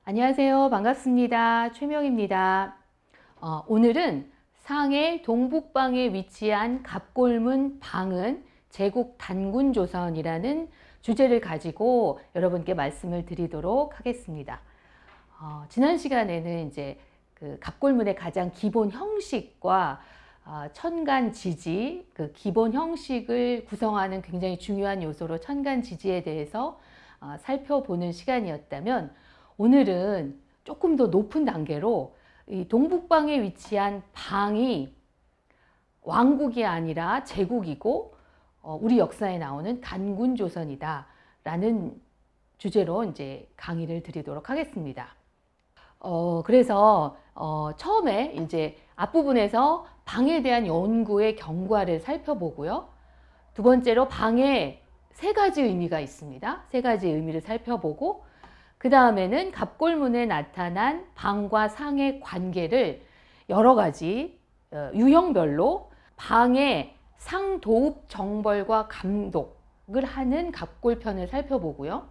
안녕하세요. 반갑습니다. 최명입니다. 오늘은 상해 동북방에 위치한 갑골문 방은 제국 단군조선이라는 주제를 가지고 여러분께 말씀을 드리도록 하겠습니다. 지난 시간에는 이제 그 갑골문의 가장 기본 형식과 천간지지, 그 기본 형식을 구성하는 굉장히 중요한 요소로 천간지지에 대해서 살펴보는 시간이었다면, 오늘은 조금 더 높은 단계로 이 동북방에 위치한 방이 왕국이 아니라 제국이고 우리 역사에 나오는 단군조선이다 라는 주제로 이제 강의를 드리도록 하겠습니다. 그래서 처음에 이제 앞부분에서 방에 대한 연구의 경과를 살펴보고요. 두 번째로 방에 세 가지 의미가 있습니다. 세 가지 의미를 살펴보고, 그 다음에는 갑골문에 나타난 방과 상의 관계를 여러 가지 유형별로 방의 상도읍 정벌과 감독을 하는 갑골편을 살펴보고요.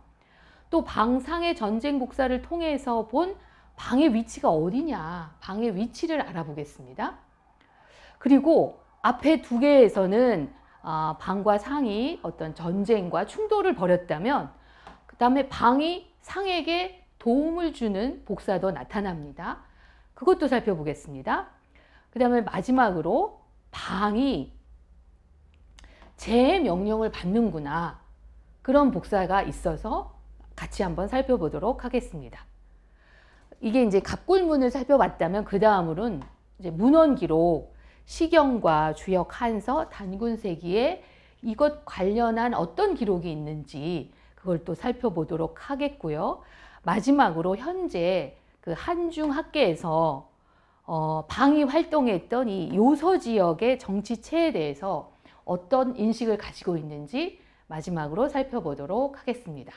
또 방상의 전쟁 국사를 통해서 본 방의 위치가 어디냐, 방의 위치를 알아보겠습니다. 그리고 앞에 두 개에서는 방과 상이 어떤 전쟁과 충돌을 벌였다면, 그 다음에 방이 상에게 도움을 주는 복사도 나타납니다. 그것도 살펴보겠습니다. 그 다음에 마지막으로 방이 제 명령을 받는구나, 그런 복사가 있어서 같이 한번 살펴보도록 하겠습니다. 이게 이제 갑골문을 살펴봤다면, 그 다음으로는 이제 문헌기록, 시경과 주역 한서, 단군세기에 이것 관련한 어떤 기록이 있는지 그걸 또 살펴보도록 하겠고요. 마지막으로 현재 그 한중학계에서 방이 활동했던 이 요서 지역의 정치체에 대해서 어떤 인식을 가지고 있는지 마지막으로 살펴보도록 하겠습니다.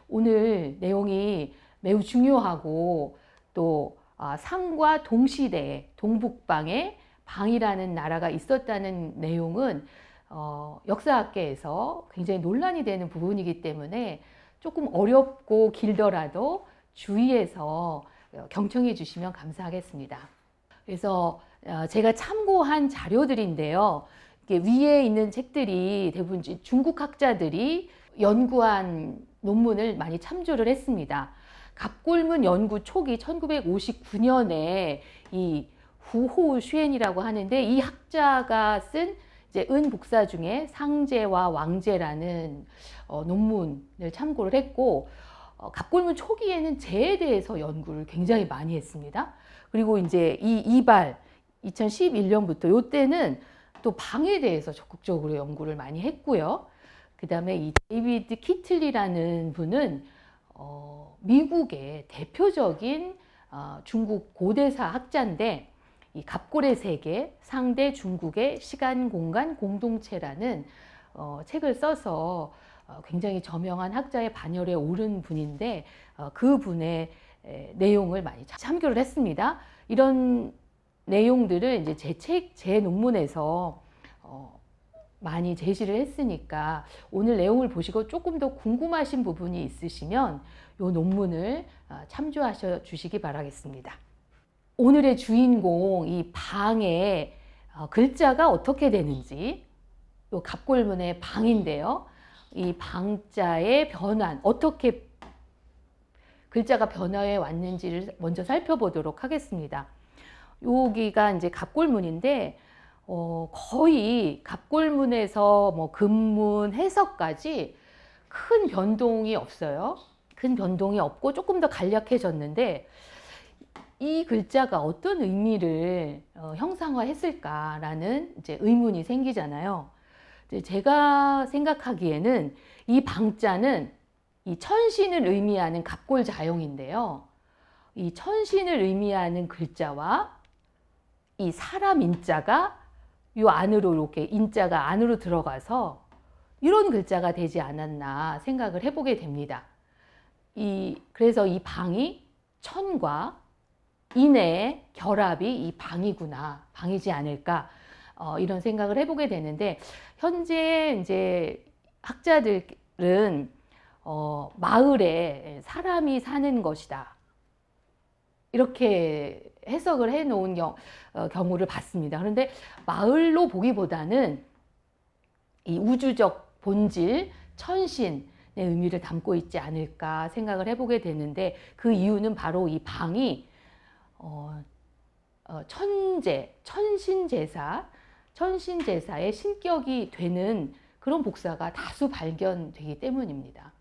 오늘 내용이 매우 중요하고, 또 상과 동시대에 동북방에 방이라는 나라가 있었다는 내용은 역사학계에서 굉장히 논란이 되는 부분이기 때문에 조금 어렵고 길더라도 주의해서 경청해 주시면 감사하겠습니다. 그래서 제가 참고한 자료들인데요. 위에 있는 책들이 대부분 중국 학자들이 연구한 논문을 많이 참조를 했습니다. 갑골문 연구 초기 1959년에 이 후호 슈엔이라고 하는데, 이 학자가 쓴 이제 은복사 중에 상제와 왕제라는 논문을 참고를 했고, 갑골문 초기에는 제에 대해서 연구를 굉장히 많이 했습니다. 그리고 이제 이 이발 2011년부터 요때는 또 방에 대해서 적극적으로 연구를 많이 했고요. 그 다음에 이 데이비드 키틀리라는 분은 미국의 대표적인 중국 고대사 학자인데, 이 갑골의 세계, 상대 중국의 시간 공간 공동체라는 책을 써서 굉장히 저명한 학자의 반열에 오른 분인데, 그 분의 내용을 많이 참고를 했습니다. 이런 내용들을 이제 제 논문에서 많이 제시를 했으니까, 오늘 내용을 보시고 조금 더 궁금하신 부분이 있으시면 이 논문을 참조하셔 주시기 바라겠습니다. 오늘의 주인공 이 방의 글자가 어떻게 되는지, 이 갑골문의 방인데요. 이 방자의 변환, 어떻게 글자가 변화해 왔는지를 먼저 살펴보도록 하겠습니다. 여기가 이제 갑골문인데, 거의 갑골문에서 뭐 금문, 해석까지 큰 변동이 없어요. 큰 변동이 없고 조금 더 간략해졌는데, 이 글자가 어떤 의미를 형상화했을까라는 이제 의문이 생기잖아요. 제가 생각하기에는 이 방자는 이 천신을 의미하는 갑골자용인데요. 이 천신을 의미하는 글자와 이 사람 인자가 요 안으로, 이렇게 인자가 안으로 들어가서 이런 글자가 되지 않았나 생각을 해보게 됩니다. 그래서 이 방이 천과 인의 결합이 이 방이구나, 방이지 않을까, 이런 생각을 해보게 되는데, 현재 이제 학자들은 마을에 사람이 사는 것이다, 이렇게 해석을 해 놓은 경우를 봤습니다. 그런데 마을로 보기보다는 이 우주적 본질, 천신의 의미를 담고 있지 않을까 생각을 해보게 되는데, 그 이유는 바로 이 방이 천신제사의 신격이 되는 그런 복사가 다수 발견되기 때문입니다.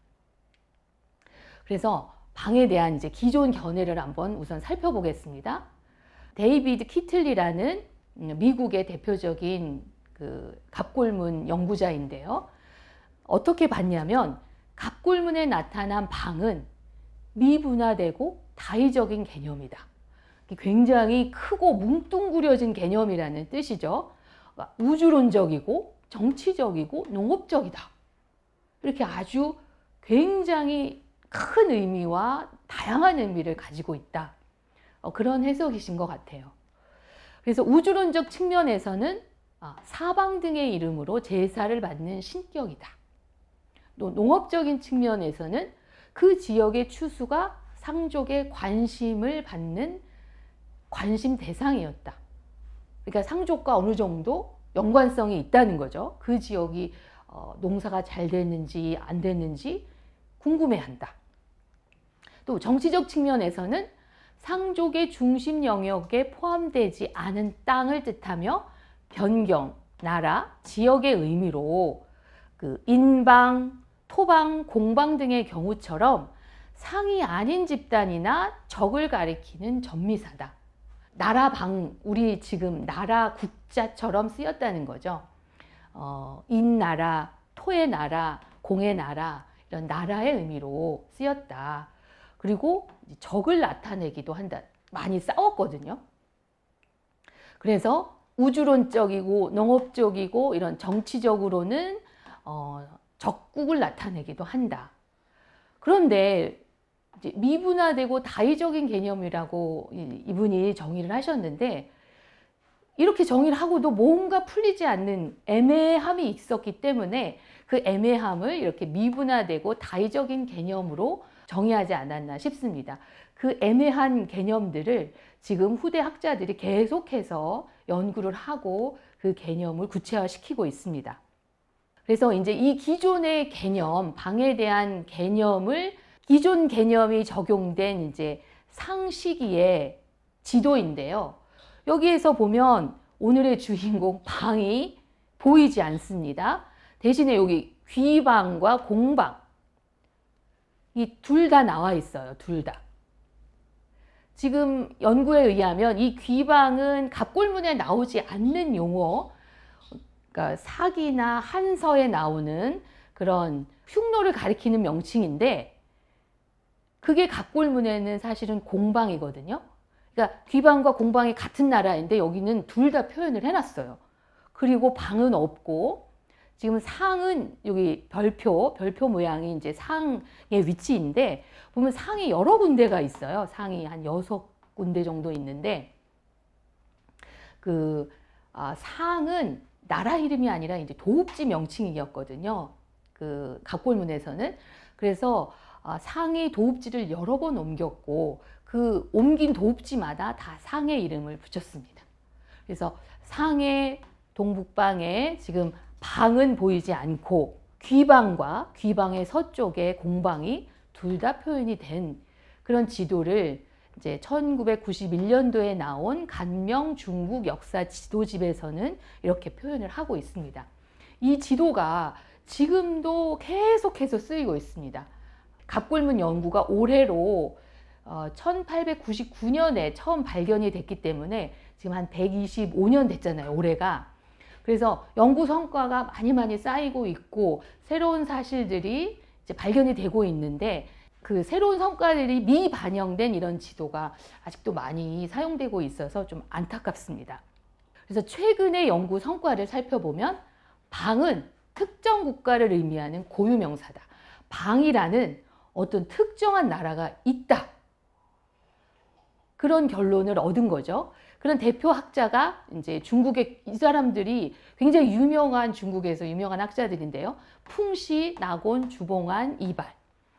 그래서 방에 대한 이제 기존 견해를 한번 우선 살펴보겠습니다. 데이비드 키틀리라는 미국의 대표적인 그 갑골문 연구자인데요. 어떻게 봤냐면 갑골문에 나타난 방은 미분화되고 다의적인 개념이다. 굉장히 크고 뭉뚱그려진 개념이라는 뜻이죠. 우주론적이고 정치적이고 농업적이다. 이렇게 아주 굉장히 큰 의미와 다양한 의미를 가지고 있다. 그런 해석이신 것 같아요. 그래서 우주론적 측면에서는 사방 등의 이름으로 제사를 받는 신격이다. 또 농업적인 측면에서는 그 지역의 추수가 상족의 관심을 받는 관심 대상이었다. 그러니까 상족과 어느 정도 연관성이 있다는 거죠. 그 지역이 농사가 잘 됐는지 안 됐는지 궁금해한다. 또 정치적 측면에서는 상족의 중심 영역에 포함되지 않은 땅을 뜻하며 변경, 나라, 지역의 의미로 그 인방, 토방, 공방 등의 경우처럼 상이 아닌 집단이나 적을 가리키는 전미사다. 나라방, 우리 지금 나라 국자처럼 쓰였다는 거죠. 인나라, 토의 나라, 공의 나라, 이런 나라의 의미로 쓰였다. 그리고 적을 나타내기도 한다. 많이 싸웠거든요. 그래서 우주론적이고 농업적이고 이런 정치적으로는 적국을 나타내기도 한다. 그런데 이제 미분화되고 다의적인 개념이라고 이분이 정의를 하셨는데, 이렇게 정의를 하고도 뭔가 풀리지 않는 애매함이 있었기 때문에 그 애매함을 이렇게 미분화되고 다의적인 개념으로 정의하지 않았나 싶습니다. 그 애매한 개념들을 지금 후대 학자들이 계속해서 연구를 하고 그 개념을 구체화시키고 있습니다. 그래서 이제 이 기존의 개념, 방에 대한 개념을 기존 개념이 적용된 이제 상시기의 지도인데요. 여기에서 보면 오늘의 주인공 방이 보이지 않습니다. 대신에 여기 귀방과 공방, 이 둘 다 나와 있어요. 둘 다. 지금 연구에 의하면 이 귀방은 갑골문에 나오지 않는 용어, 그러니까 사기나 한서에 나오는 그런 흉노를 가리키는 명칭인데, 그게 갑골문에는 사실은 공방이거든요. 그러니까 귀방과 공방이 같은 나라인데 여기는 둘 다 표현을 해놨어요. 그리고 방은 없고, 지금 상은 여기 별표 모양이 이제 상의 위치인데, 보면 상이 여러 군데가 있어요. 상이 한 6군데 정도 있는데, 상은 나라 이름이 아니라 이제 도읍지 명칭이었거든요. 그 갑골문에서는. 그래서 상이 도읍지를 여러 번 옮겼고, 그 옮긴 도읍지마다 다 상의 이름을 붙였습니다. 그래서 상의 동북방에 지금 방은 보이지 않고, 귀방과 귀방의 서쪽에 공방이 둘 다 표현이 된 그런 지도를 이제 1991년도에 나온 간명 중국 역사 지도집에서는 이렇게 표현을 하고 있습니다. 이 지도가 지금도 계속해서 쓰이고 있습니다. 갑골문 연구가 올해로 1899년에 처음 발견이 됐기 때문에 지금 한 125년 됐잖아요, 올해가. 그래서 연구 성과가 많이 쌓이고 있고, 새로운 사실들이 이제 발견이 되고 있는데, 그 새로운 성과들이 미반영된 이런 지도가 아직도 많이 사용되고 있어서 좀 안타깝습니다. 그래서 최근의 연구 성과를 살펴보면 방은 특정 국가를 의미하는 고유명사다. 방이라는 어떤 특정한 나라가 있다. 그런 결론을 얻은 거죠. 그런 대표 학자가 이제 중국의, 이 사람들이 굉장히 유명한, 중국에서 유명한 학자들인데요. 풍시, 낙원, 주봉안, 이발,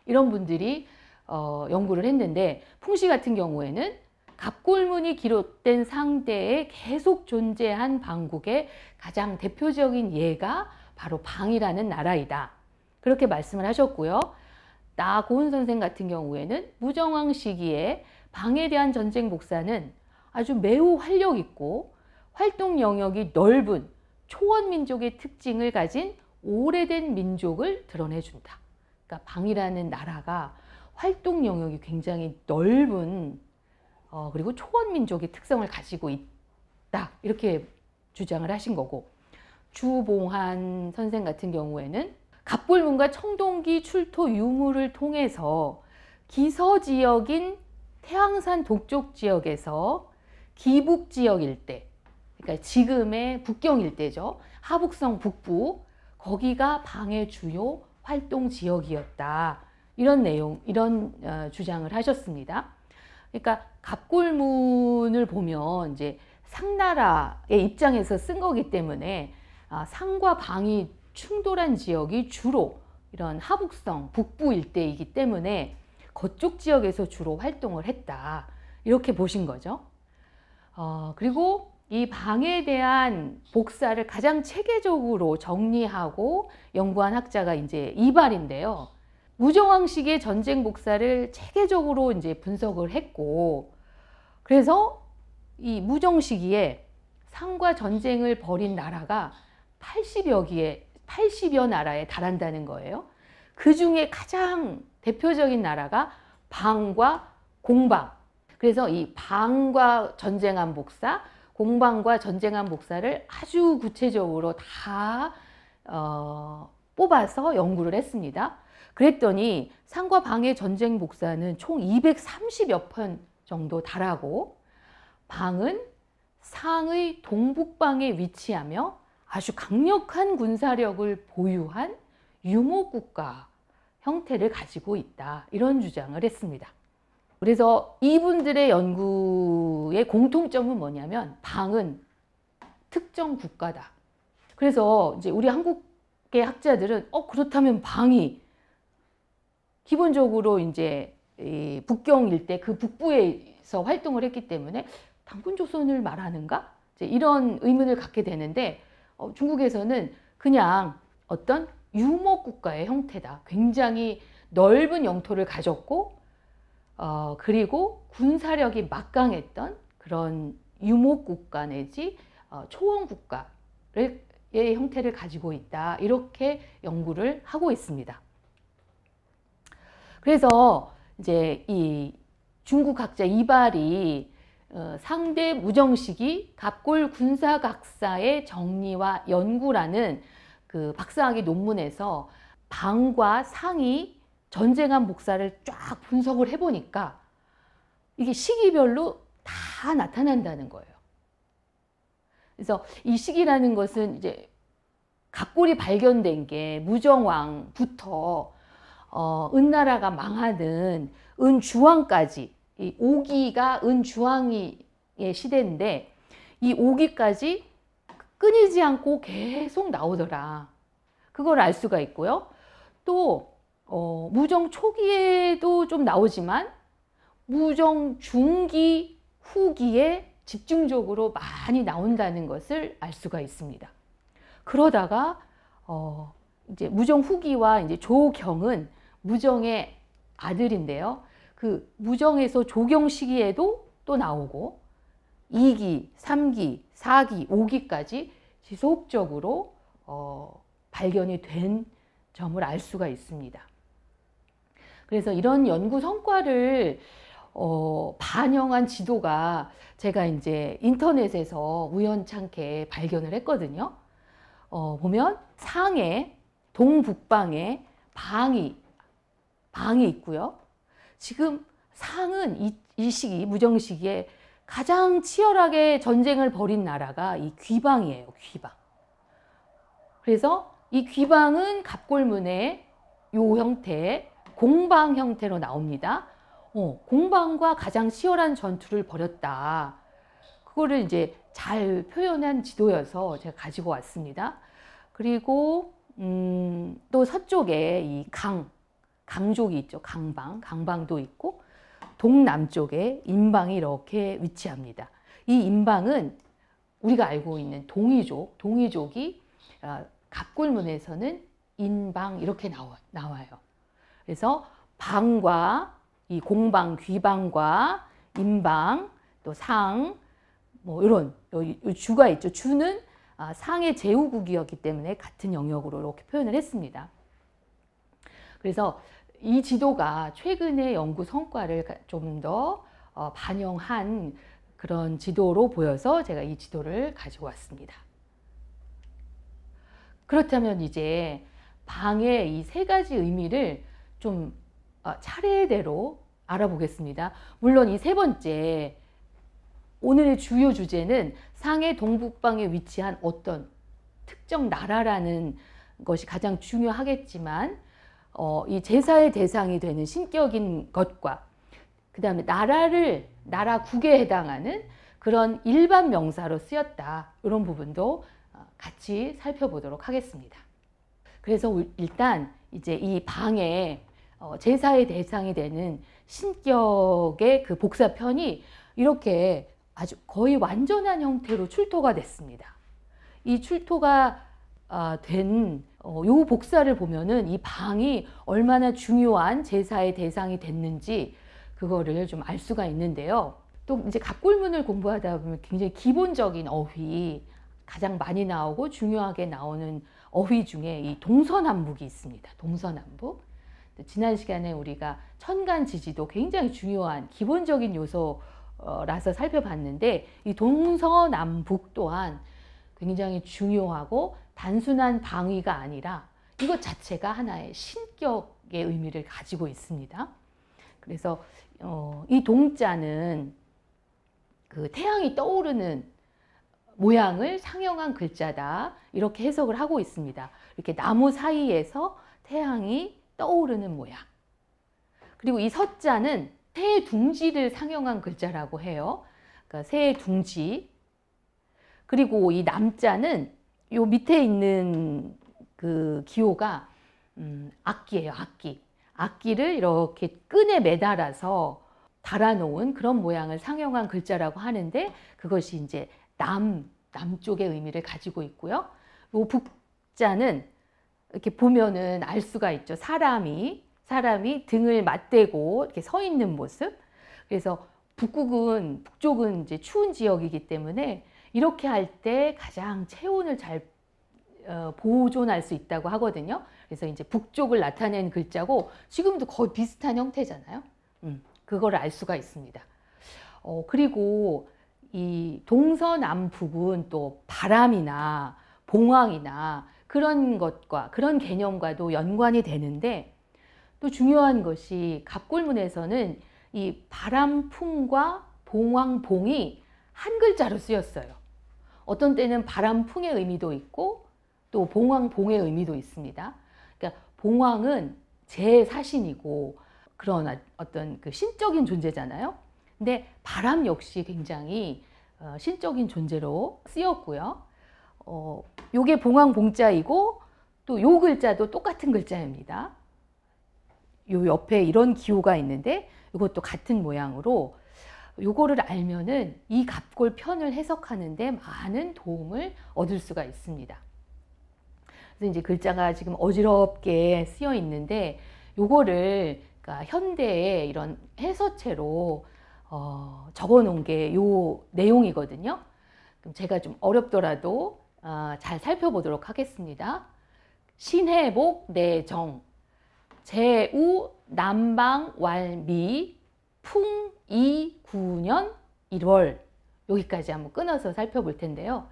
이런 분들이 연구를 했는데, 풍시 같은 경우에는 갑골문이 기록된 상대에 계속 존재한 방국의 가장 대표적인 예가 바로 방이라는 나라이다. 그렇게 말씀을 하셨고요. 나고은 선생 같은 경우에는 무정왕 시기에 방에 대한 전쟁 복사는 아주 매우 활력 있고 활동 영역이 넓은 초원민족의 특징을 가진 오래된 민족을 드러내준다. 그러니까 방이라는 나라가 활동 영역이 굉장히 넓은 그리고 초원민족의 특성을 가지고 있다. 이렇게 주장을 하신 거고, 주봉한 선생 같은 경우에는 갑골문과 청동기 출토 유물을 통해서 기서지역인 태항산 동쪽 지역에서 기북 지역 일대, 그러니까 지금의 북경 일대죠. 하북성 북부, 거기가 방의 주요 활동 지역이었다. 이런 내용, 이런 주장을 하셨습니다. 그러니까 갑골문을 보면 이제 상나라의 입장에서 쓴 거기 때문에 상과 방이 충돌한 지역이 주로 이런 하북성 북부 일대이기 때문에 그쪽 지역에서 주로 활동을 했다. 이렇게 보신 거죠. 그리고 이 방에 대한 복사를 가장 체계적으로 정리하고 연구한 학자가 이제 이발인데요. 무정왕 시기의 전쟁 복사를 체계적으로 이제 분석을 했고, 그래서 이 무정 시기에 상과 전쟁을 벌인 나라가 80여 나라에 달한다는 거예요. 그 중에 가장 대표적인 나라가 방과 공방. 그래서 이 방과 전쟁한 복사, 공방과 전쟁한 복사를 아주 구체적으로 다 뽑아서 연구를 했습니다. 그랬더니 상과 방의 전쟁 복사는 총 230여 편 정도 달하고, 방은 상의 동북방에 위치하며 아주 강력한 군사력을 보유한 유목국가 형태를 가지고 있다. 이런 주장을 했습니다. 그래서 이분들의 연구의 공통점은 뭐냐면 방은 특정 국가다. 그래서 이제 우리 한국의 학자들은 그렇다면 방이 기본적으로 이제 이 북경 일대 그 북부에서 활동을 했기 때문에 당군조선을 말하는가? 이제 이런 의문을 갖게 되는데, 중국에서는 그냥 어떤 유목국가의 형태다. 굉장히 넓은 영토를 가졌고 그리고 군사력이 막강했던 그런 유목국가 내지 초원국가의 형태를 가지고 있다. 이렇게 연구를 하고 있습니다. 그래서 이제 이 중국 학자 이발이 상대 무정시기 갑골 군사각사의 정리와 연구라는 그 박사학위 논문에서 방과 상이 전쟁한 복사를 쫙 분석을 해보니까 이게 시기별로 다 나타난다는 거예요. 그래서 이 시기라는 것은 이제 갑골이 발견된 게 무정왕부터 은나라가 망하는 은주왕까지, 이 5기가 은주왕의 시대인데 이 5기까지 끊이지 않고 계속 나오더라. 그걸 알 수가 있고요. 또 무정 초기에도 좀 나오지만 무정 중기, 후기에 집중적으로 많이 나온다는 것을 알 수가 있습니다. 그러다가 이제 무정 후기와 이제 조경은 무정의 아들인데요. 그 무정에서 조경 시기에도 또 나오고 2기, 3기, 4기, 5기까지 지속적으로 발견이 된 점을 알 수가 있습니다. 그래서 이런 연구 성과를 반영한 지도가 제가 이제 인터넷에서 우연찮게 발견을 했거든요. 보면 상해, 동북방에 방이 있고요. 지금 상은 이 시기, 무정 시기에 가장 치열하게 전쟁을 벌인 나라가 이 귀방이에요. 귀방. 그래서 이 귀방은 갑골문의 요 형태, 공방 형태로 나옵니다. 공방과 가장 치열한 전투를 벌였다. 그거를 이제 잘 표현한 지도여서 제가 가지고 왔습니다. 그리고 또 서쪽에 이 강족이 있죠. 강방도 있고, 동남쪽에 인방이 이렇게 위치합니다. 이 인방은 우리가 알고 있는 동이족이 갑골문에서는 인방 이렇게 나와요. 그래서 방과 이 공방, 귀방과 인방, 또 상, 뭐 이런 주가 있죠. 주는 상의 제후국이었기 때문에 같은 영역으로 이렇게 표현을 했습니다. 그래서 이 지도가 최근의 연구 성과를 좀 더 반영한 그런 지도로 보여서 제가 이 지도를 가지고 왔습니다. 그렇다면 이제 방의 이 세 가지 의미를 좀 차례대로 알아보겠습니다. 물론 이 세 번째, 오늘의 주요 주제는 상의 동북방에 위치한 어떤 특정 나라라는 것이 가장 중요하겠지만 이 제사의 대상이 되는 신격인 것과 그 다음에 나라국에 해당하는 그런 일반 명사로 쓰였다, 이런 부분도 같이 살펴보도록 하겠습니다. 그래서 일단 이제 이 방에 제사의 대상이 되는 신격의 그 복사편이 이렇게 아주 거의 완전한 형태로 출토가 됐습니다. 이 출토가 된 요 복사를 보면은 이 방이 얼마나 중요한 제사의 대상이 됐는지 그거를 좀 알 수가 있는데요. 또 이제 갑골문을 공부하다 보면 굉장히 기본적인 어휘, 가장 많이 나오고 중요하게 나오는 어휘 중에 이 동서남북이 있습니다. 동서남북. 지난 시간에 우리가 천간지지도 굉장히 중요한 기본적인 요소라서 살펴봤는데, 이 동서남북 또한 굉장히 중요하고 단순한 방위가 아니라 이것 자체가 하나의 신격의 의미를 가지고 있습니다. 그래서 이 동자는 그 태양이 떠오르는 모양을 상형한 글자다, 이렇게 해석을 하고 있습니다. 이렇게 나무 사이에서 태양이 떠오르는 모양. 그리고 이 서자는 새의 둥지를 상형한 글자라고 해요. 그러니까 새의 둥지. 그리고 이 남자는 요 밑에 있는 그 기호가 악기예요. 악기를 이렇게 끈에 매달아서 달아놓은 그런 모양을 상형한 글자라고 하는데, 그것이 이제 남쪽의 의미를 가지고 있고요. 요 북자는 이렇게 보면은 알 수가 있죠. 사람이 등을 맞대고 이렇게 서 있는 모습. 그래서 북쪽은 이제 추운 지역이기 때문에 이렇게 할 때 가장 체온을 잘 보존할 수 있다고 하거든요. 그래서 이제 북쪽을 나타낸 글자고, 지금도 거의 비슷한 형태잖아요. 그거를 알 수가 있습니다. 그리고 이 동서남북은 또 바람이나 봉황이나 그런 것과, 그런 개념과도 연관이 되는데, 또 중요한 것이 갑골문에서는 이 바람풍과 봉황봉이 한 글자로 쓰였어요. 어떤 때는 바람풍의 의미도 있고 또 봉황봉의 의미도 있습니다. 그러니까 봉황은 제사신이고 그런 어떤 그 신적인 존재잖아요. 근데 바람 역시 굉장히 신적인 존재로 쓰였고요. 요게 봉황봉자이고 또 요 글자도 똑같은 글자입니다. 요 옆에 이런 기호가 있는데 이것도 같은 모양으로, 요거를 알면은 이 갑골 편을 해석하는데 많은 도움을 얻을 수가 있습니다. 그래서 이제 글자가 지금 어지럽게 쓰여 있는데, 요거를 그러니까 현대의 이런 해서체로 적어 놓은 게 요 내용이거든요. 그럼 제가 좀 어렵더라도 잘 살펴보도록 하겠습니다. 신해복 내정, 제우 남방 왈미 풍이 9년 1월, 여기까지 한번 끊어서 살펴볼 텐데요.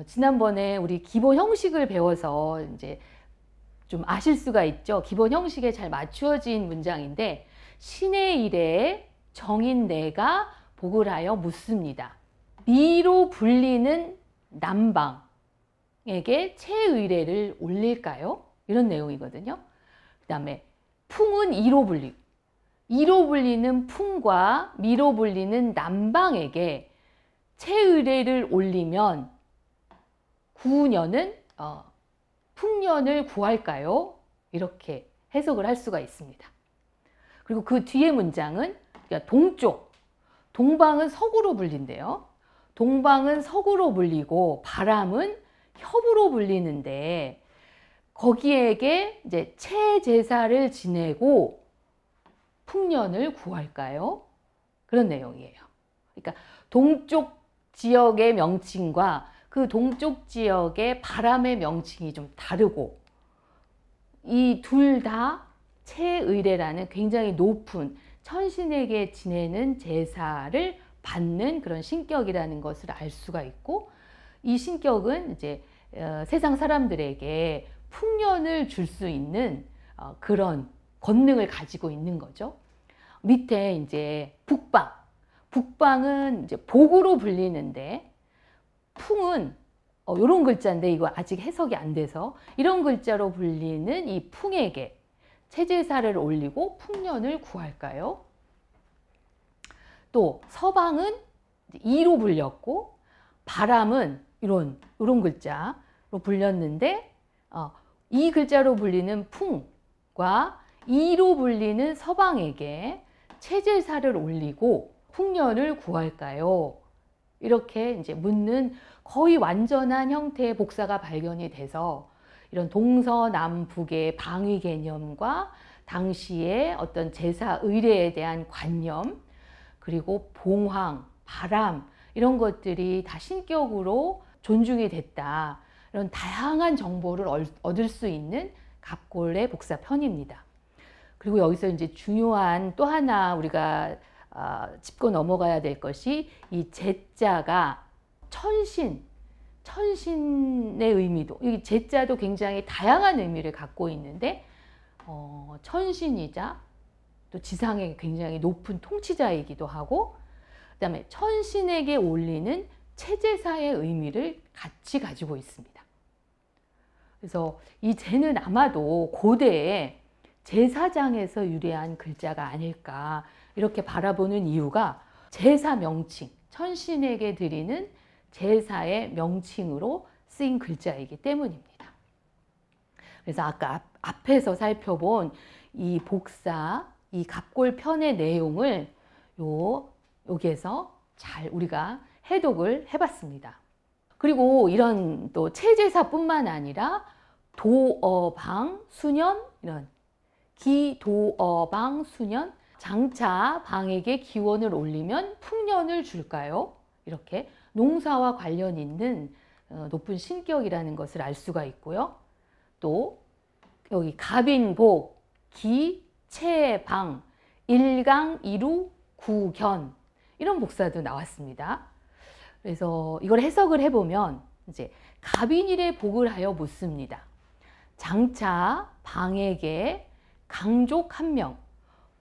지난번에 우리 기본 형식을 배워서 이제 좀 아실 수가 있죠. 기본 형식에 잘 맞추어진 문장인데, 신의 일에 정인내가 복을 하여 묻습니다. 미로 불리는 남방에게 채의례를 올릴까요? 이런 내용이거든요. 그 다음에 풍은 이로 불리는 풍과 미로 불리는 남방에게 채의례를 올리면 구년은 풍년을 구할까요? 이렇게 해석을 할 수가 있습니다. 그리고 그 뒤에 문장은 그러니까 동쪽, 동방은 서구로 불린대요. 동방은 서구로 불리고 바람은 협으로 불리는데 거기에게 이제 채제사를 지내고 풍년을 구할까요? 그런 내용이에요. 그러니까 동쪽 지역의 명칭과 그 동쪽 지역의 바람의 명칭이 좀 다르고 이 둘 다 채의례라는 굉장히 높은 천신에게 지내는 제사를 받는 그런 신격이라는 것을 알 수가 있고 이 신격은 이제 세상 사람들에게 풍년을 줄 수 있는 그런 권능을 가지고 있는 거죠. 밑에 이제 북방은 이제 복으로 불리는데 풍은 이런 글자인데 이거 아직 해석이 안 돼서 이런 글자로 불리는 이 풍에게 채제사를 올리고 풍년을 구할까요? 또 서방은 이로 불렸고 바람은 이런 글자로 불렸는데 이 글자로 불리는 풍과 이로 불리는 서방에게 채제사를 올리고 풍년을 구할까요? 이렇게 이제 묻는 거의 완전한 형태의 복사가 발견이 돼서 이런 동서남북의 방위 개념과 당시의 어떤 제사 의례에 대한 관념 그리고 봉황, 바람 이런 것들이 다 신격으로 존중이 됐다. 이런 다양한 정보를 얻을 수 있는 갑골의 복사편입니다. 그리고 여기서 이제 중요한 또 하나 우리가 짚고 넘어가야 될 것이 이 제자가 천신의 의미도 이 제자도 굉장히 다양한 의미를 갖고 있는데 천신이자 또 지상의 굉장히 높은 통치자이기도 하고 그다음에 천신에게 올리는 채제사의 의미를 같이 가지고 있습니다. 그래서 이 제는 아마도 고대에 제사장에서 유래한 글자가 아닐까 이렇게 바라보는 이유가 제사 명칭, 천신에게 드리는 제사의 명칭으로 쓰인 글자이기 때문입니다. 그래서 아까 앞에서 살펴본 이 복사, 이 갑골편의 내용을 여기에서 잘 우리가 해독을 해봤습니다. 그리고 이런 또 채제사뿐만 아니라 도어방, 수년 이런 기도어방, 수년 장차 방에게 기원을 올리면 풍년을 줄까요? 이렇게 농사와 관련 있는 높은 신격이라는 것을 알 수가 있고요. 또 여기 갑인복, 기, 채, 방, 일강, 이루, 구견 이런 복사도 나왔습니다. 그래서 이걸 해석을 해보면 이제 갑인일에 복을 하여 묻습니다. 장차 방에게 강족 1명,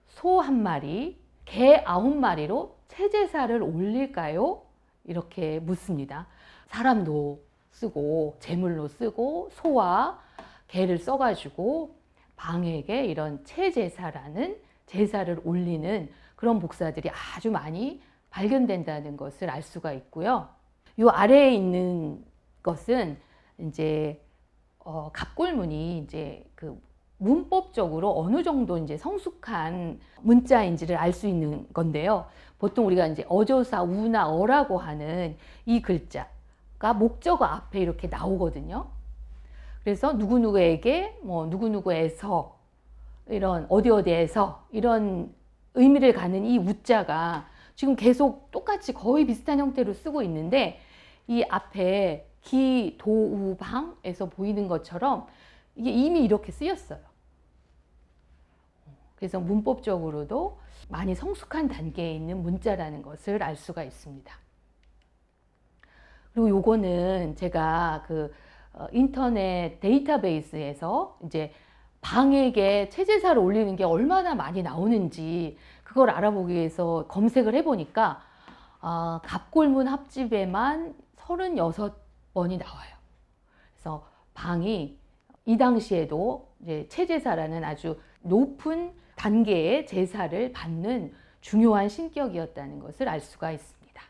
소 1마리, 개 9마리로 채제사를 올릴까요? 이렇게 묻습니다. 사람도 쓰고 재물로 쓰고 소와 개를 써가지고 방에게 이런 채제사라는 제사를 올리는 그런 복사들이 아주 많이 발견된다는 것을 알 수가 있고요. 이 아래에 있는 것은 이제 갑골문이 이제 그 문법적으로 어느 정도 이제 성숙한 문자인지를 알 수 있는 건데요. 보통 우리가 이제 어조사, 우나, 어라고 하는 이 글자가 목적어 앞에 이렇게 나오거든요. 그래서 누구누구에게, 뭐 누구누구에서 이런 어디어디에서 이런 의미를 가는 이 우자가 지금 계속 똑같이 거의 비슷한 형태로 쓰고 있는데 이 앞에 기, 도, 우, 방에서 보이는 것처럼 이게 이미 이렇게 쓰였어요. 그래서 문법적으로도 많이 성숙한 단계에 있는 문자라는 것을 알 수가 있습니다. 그리고 요거는 제가 그 인터넷 데이터베이스에서 이제 방에게 채제사를 올리는 게 얼마나 많이 나오는지 그걸 알아보기 위해서 검색을 해보니까 갑골문 합집에만 36번이 나와요. 그래서 방이 이 당시에도 이제 채제사라는 아주 높은 단계의 제사를 받는 중요한 신격이었다는 것을 알 수가 있습니다.